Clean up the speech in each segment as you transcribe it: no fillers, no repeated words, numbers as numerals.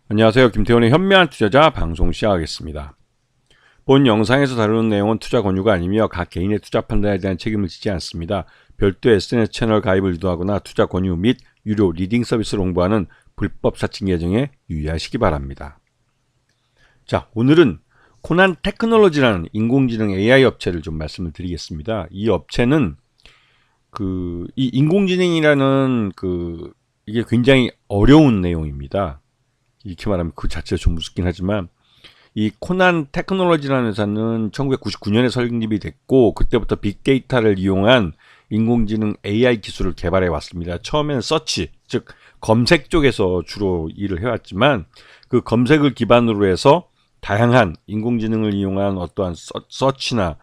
안녕하세요. 김태훈의 현명한 투자자 방송 시작하겠습니다. 본 영상에서 다루는 내용은 투자 권유가 아니며 각 개인의 투자 판단에 대한 책임을 지지 않습니다. 별도 SNS 채널 가입을 유도하거나 투자 권유 및 유료 리딩 서비스를 홍보하는 불법 사칭 계정에 유의하시기 바랍니다. 자, 오늘은 코난 테크놀로지라는 인공지능 AI 업체를 좀 말씀을 드리겠습니다. 이 업체는 이 인공지능이라는 이게 굉장히 어려운 내용입니다. 이렇게 말하면 그 자체가 좀 무섭긴 하지만 이 코난 테크놀로지라는 회사는 1999년에 설립이 됐고 그때부터 빅데이터를 이용한 인공지능 AI 기술을 개발해 왔습니다. 처음에는 서치, 즉 검색 쪽에서 주로 일을 해왔지만 그 검색을 기반으로 해서 다양한 인공지능을 이용한 어떠한 서치나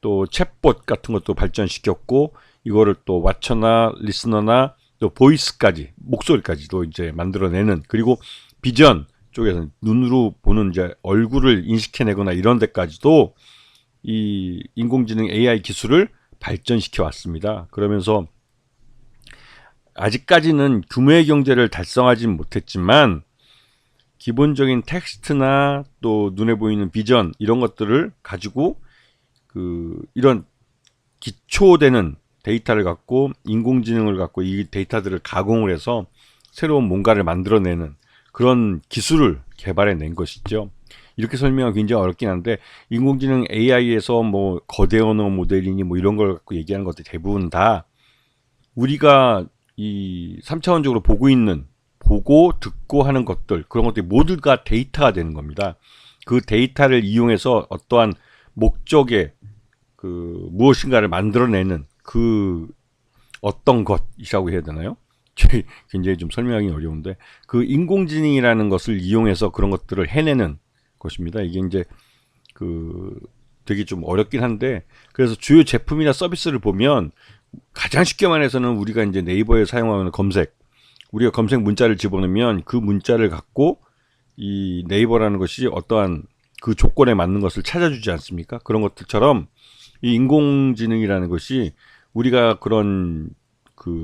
또 챗봇 같은 것도 발전시켰고 이거를 또 왓처나 리스너나 또 보이스까지 목소리까지도 이제 만들어내는 그리고 비전 쪽에서 눈으로 보는 이제 얼굴을 인식해내거나 이런 데까지도 이 인공지능 AI 기술을 발전시켜 왔습니다. 그러면서 아직까지는 규모의 경제를 달성하지는 못했지만 기본적인 텍스트나 또 눈에 보이는 비전 이런 것들을 가지고 이런 기초되는 데이터를 갖고 인공지능을 갖고 이 데이터들을 가공을 해서 새로운 뭔가를 만들어내는 그런 기술을 개발해낸 것이죠. 이렇게 설명하기 굉장히 어렵긴 한데 인공지능 AI에서 뭐 거대 언어 모델이니 뭐 이런 걸 갖고 얘기하는 것들 대부분 다 우리가 이 3차원적으로 보고 듣고 하는 것들 그런 것들이 모두가 데이터가 되는 겁니다. 그 데이터를 이용해서 어떠한 목적의 무엇인가를 만들어내는 어떤 것이라고 해야 되나요? 굉장히 좀 설명하기 어려운데 그 인공지능이라는 것을 이용해서 그런 것들을 해내는 것입니다. 이게 이제 되게 좀 어렵긴 한데 그래서 주요 제품이나 서비스를 보면 가장 쉽게 말해서는 우리가 이제 네이버에 사용하는 검색 우리가 검색 문자를 집어넣으면 그 문자를 갖고 이 네이버라는 것이 어떠한 그 조건에 맞는 것을 찾아주지 않습니까? 그런 것들처럼 이 인공지능이라는 것이 우리가 그런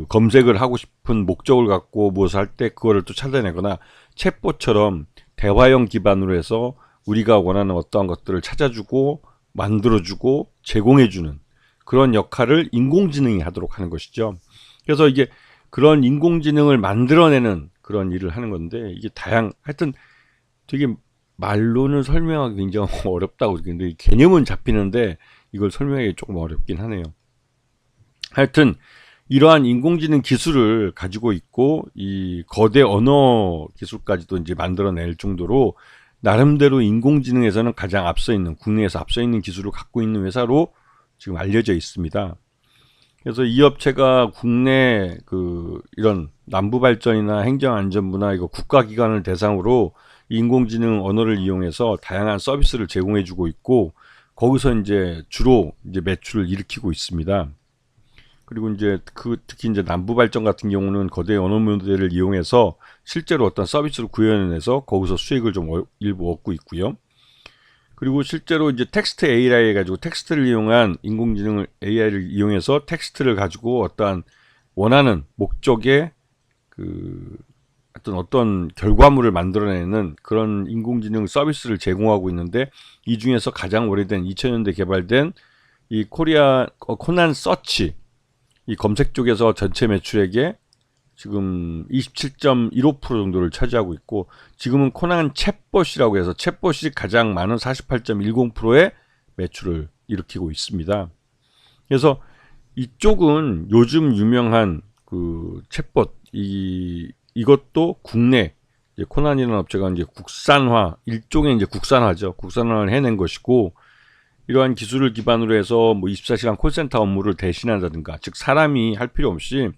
검색을 하고 싶은 목적을 갖고 무엇을 할 때 그거를 또 찾아내거나 챗봇처럼 대화형 기반으로 해서 우리가 원하는 어떠한 것들을 찾아주고 만들어주고 제공해주는 그런 역할을 인공지능이 하도록 하는 것이죠. 그래서 이게 그런 인공지능을 만들어내는 그런 일을 하는 건데 이게 하여튼 되게 말로는 설명하기 굉장히 어렵다고 그러는데 개념은 잡히는데 이걸 설명하기 조금 어렵긴 하네요. 하여튼 이러한 인공지능 기술을 가지고 있고 이 거대 언어 기술까지도 이제 만들어낼 정도로 나름대로 인공지능에서는 가장 앞서 있는 국내에서 앞서 있는 기술을 갖고 있는 회사로 지금 알려져 있습니다. 그래서 이 업체가 국내 이런 남부발전이나 행정안전부나 이거 국가기관을 대상으로 인공지능 언어를 이용해서 다양한 서비스를 제공해주고 있고 거기서 이제 주로 이제 매출을 일으키고 있습니다. 그리고 이제 특히 이제 남부발전 같은 경우는 거대 언어 모델을 이용해서 실제로 어떤 서비스를 구현해내서 거기서 수익을 좀 일부 얻고 있고요. 그리고 실제로 이제 텍스트 AI 해가지고 텍스트를 이용한 인공지능 AI를 이용해서 텍스트를 가지고 어떠한 원하는 목적의 어떤 결과물을 만들어내는 그런 인공지능 서비스를 제공하고 있는데 이 중에서 가장 오래된 2000년대 개발된 이 코난 서치 이 검색 쪽에서 전체 매출액의 지금 27.15% 정도를 차지하고 있고 지금은 코난 챗봇이라고 해서 챗봇이 가장 많은 48.10%의 매출을 일으키고 있습니다. 그래서 이쪽은 요즘 유명한 챗봇 이것도 국내 코난이라는 업체가 이제 일종의 이제 국산화죠. 국산화를 해낸 것이고 이러한 기술을 기반으로 해서 뭐 24시간 콜센터 업무를 대신한다든가 즉 사람이 할 필요 없이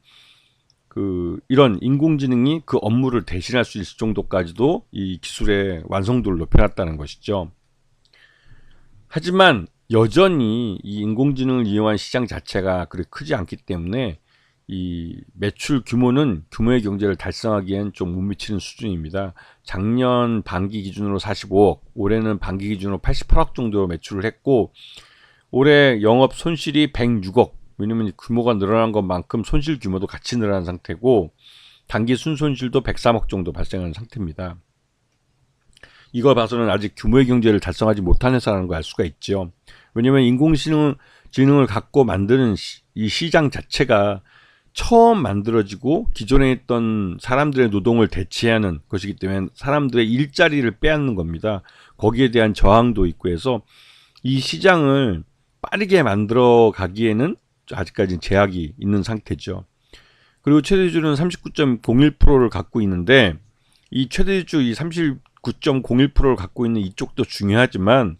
이런 인공지능이 그 업무를 대신할 수 있을 정도까지도 이 기술의 완성도를 높여놨다는 것이죠. 하지만 여전히 이 인공지능을 이용한 시장 자체가 그렇게 크지 않기 때문에 이 매출 규모는 규모의 경제를 달성하기엔 좀 못 미치는 수준입니다. 작년 반기 기준으로 45억, 올해는 반기 기준으로 88억 정도 매출을 했고 올해 영업 손실이 106억. 왜냐면 규모가 늘어난 것만큼 손실 규모도 같이 늘어난 상태고 단기 순손실도 103억 정도 발생하는 상태입니다. 이걸 봐서는 아직 규모의 경제를 달성하지 못한 회사라는 걸 알 수가 있죠. 왜냐하면 인공지능을 갖고 만드는 이 시장 자체가 처음 만들어지고 기존에 있던 사람들의 노동을 대체하는 것이기 때문에 사람들의 일자리를 빼앗는 겁니다. 거기에 대한 저항도 있고 해서 이 시장을 빠르게 만들어 가기에는 아직까지 제약이 있는 상태죠. 그리고 최대주는 39.01%를 갖고 있는데 이 최대주 이 39.01%를 갖고 있는 이쪽도 중요하지만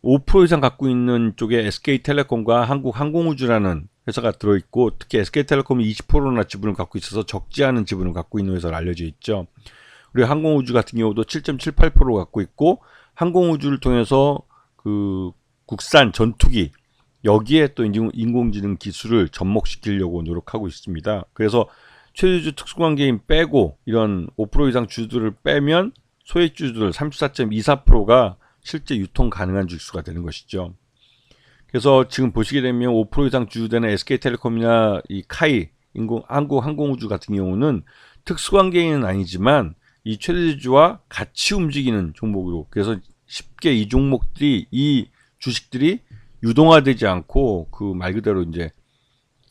5% 이상 갖고 있는 쪽에 SK텔레콤과 한국항공우주라는 회사가 들어있고, 특히 SK텔레콤이 20%나 지분을 갖고 있어서 적지 않은 지분을 갖고 있는 회사로 알려져 있죠. 그리고 항공우주 같은 경우도 7.78%를 갖고 있고, 항공우주를 통해서 그 국산 전투기, 여기에 또 인공지능 기술을 접목시키려고 노력하고 있습니다. 그래서 최대주 특수관계인 빼고 이런 5% 이상 주주들을 빼면 소액주주들 34.24%가 실제 유통 가능한 주식수가 되는 것이죠. 그래서 지금 보시게 되면 5% 이상 주주되는 SK텔레콤이나 이 카이, 한국항공우주 같은 경우는 특수관계인은 아니지만 이 최대주주와 같이 움직이는 종목으로, 그래서 쉽게 이 종목들이, 이 주식들이 유동화되지 않고 그 말 그대로 이제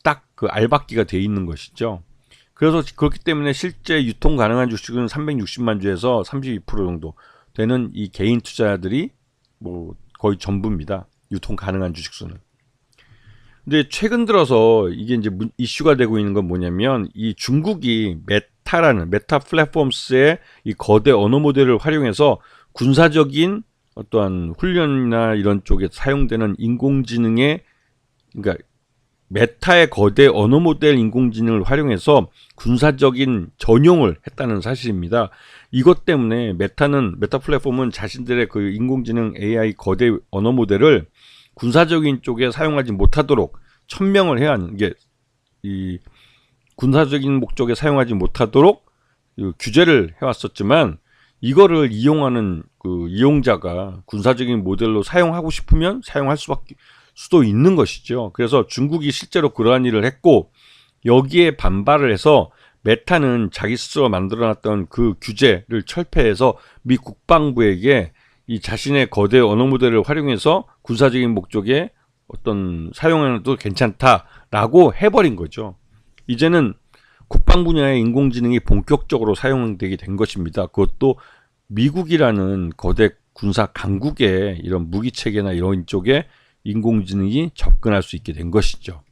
딱 그 알박기가 돼 있는 것이죠. 그래서 그렇기 때문에 실제 유통 가능한 주식은 360만 주에서 32% 정도 되는 이 개인 투자자들이 뭐 거의 전부입니다. 유통 가능한 주식수는. 근데 최근 들어서 이게 이제 이슈가 되고 있는 건 뭐냐면, 이 중국이 메타 플랫폼스의 이 거대 언어 모델을 활용해서 군사적인 어떠한 훈련이나 이런 쪽에 사용되는 인공지능의, 그러니까 메타의 거대 언어 모델 인공지능을 활용해서 군사적인 전용을 했다는 사실입니다. 이것 때문에 메타 플랫폼은 자신들의 그 인공지능 AI 거대 언어 모델을 군사적인 쪽에 사용하지 못하도록 천명을 해야 하는 게, 이 군사적인 목적에 사용하지 못하도록 규제를 해왔었지만, 이거를 이용하는 그 이용자가 군사적인 모델로 사용하고 싶으면 사용할 수도 있는 것이죠. 그래서 중국이 실제로 그러한 일을 했고, 여기에 반발을 해서 메타는 자기 스스로 만들어놨던 그 규제를 철폐해서 미 국방부에게 이 자신의 거대 언어 모델을 활용해서 군사적인 목적에 어떤 사용해도 괜찮다라고 해버린 거죠. 이제는 국방 분야의 인공지능이 본격적으로 사용되게 된 것입니다. 그것도 미국이라는 거대 군사 강국의 이런 무기 체계나 이런 쪽에 인공지능이 접근할 수 있게 된 것이죠.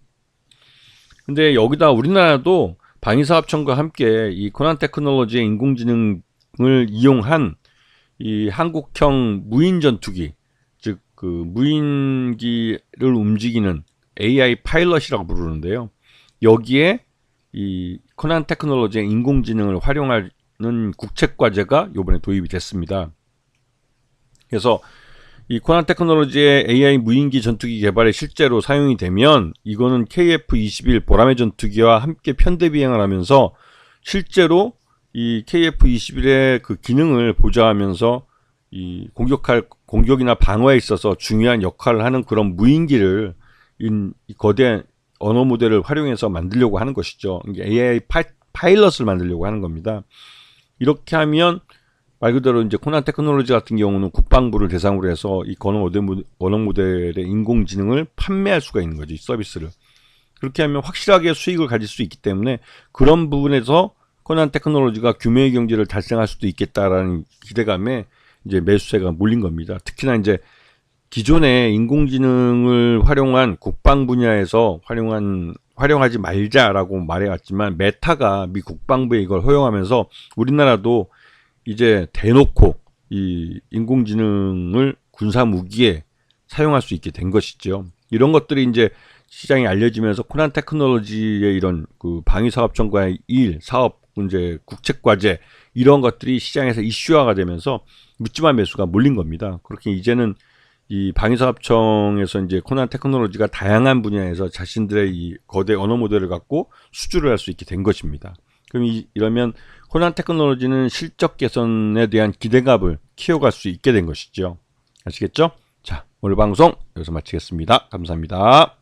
근데 여기다 우리나라도 방위사업청과 함께 이 코난 테크놀로지의 인공지능을 이용한 이 한국형 무인 전투기, 즉 그 무인기를 움직이는 AI 파일럿이라고 부르는데요. 여기에 이 코난 테크놀로지의 인공지능을 활용하는 국책과제가 이번에 도입이 됐습니다. 그래서 이 코난 테크놀로지의 AI 무인기 전투기 개발에 실제로 사용이 되면, 이거는 KF-21 보라매 전투기와 함께 편대 비행을 하면서 실제로 이 KF-21의 그 기능을 보좌하면서 이 공격이나 방어에 있어서 중요한 역할을 하는 그런 무인기를 이 거대 언어 모델을 활용해서 만들려고 하는 것이죠. AI 파일럿을 만들려고 하는 겁니다. 이렇게 하면 말 그대로 이제 코난 테크놀로지 같은 경우는 국방부를 대상으로 해서 이 언어 모델의 인공지능을 판매할 수가 있는 거죠, 이 서비스를. 그렇게 하면 확실하게 수익을 가질 수 있기 때문에 그런 부분에서 코난 테크놀로지가 규모의 경제를 달성할 수도 있겠다라는 기대감에 이제 매수세가 몰린 겁니다. 특히나 이제 기존의 인공지능을 활용한 국방 분야에서 활용하지 말자라고 말해왔지만, 메타가 미 국방부에 이걸 허용하면서 우리나라도 이제 대놓고 이 인공지능을 군사 무기에 사용할 수 있게 된 것이죠. 이런 것들이 이제 시장에 알려지면서 코난 테크놀로지의 이런 그 방위사업청과의 사업 문제, 국책과제 이런 것들이 시장에서 이슈화가 되면서 묻지마 매수가 몰린 겁니다. 그렇게 이제는 이 방위사업청에서 이제 코난 테크놀로지가 다양한 분야에서 자신들의 이 거대 언어 모델을 갖고 수주를 할 수 있게 된 것입니다. 그럼 이러면 코난 테크놀로지는 실적 개선에 대한 기대감을 키워갈 수 있게 된 것이죠. 아시겠죠? 자, 오늘 방송 여기서 마치겠습니다. 감사합니다.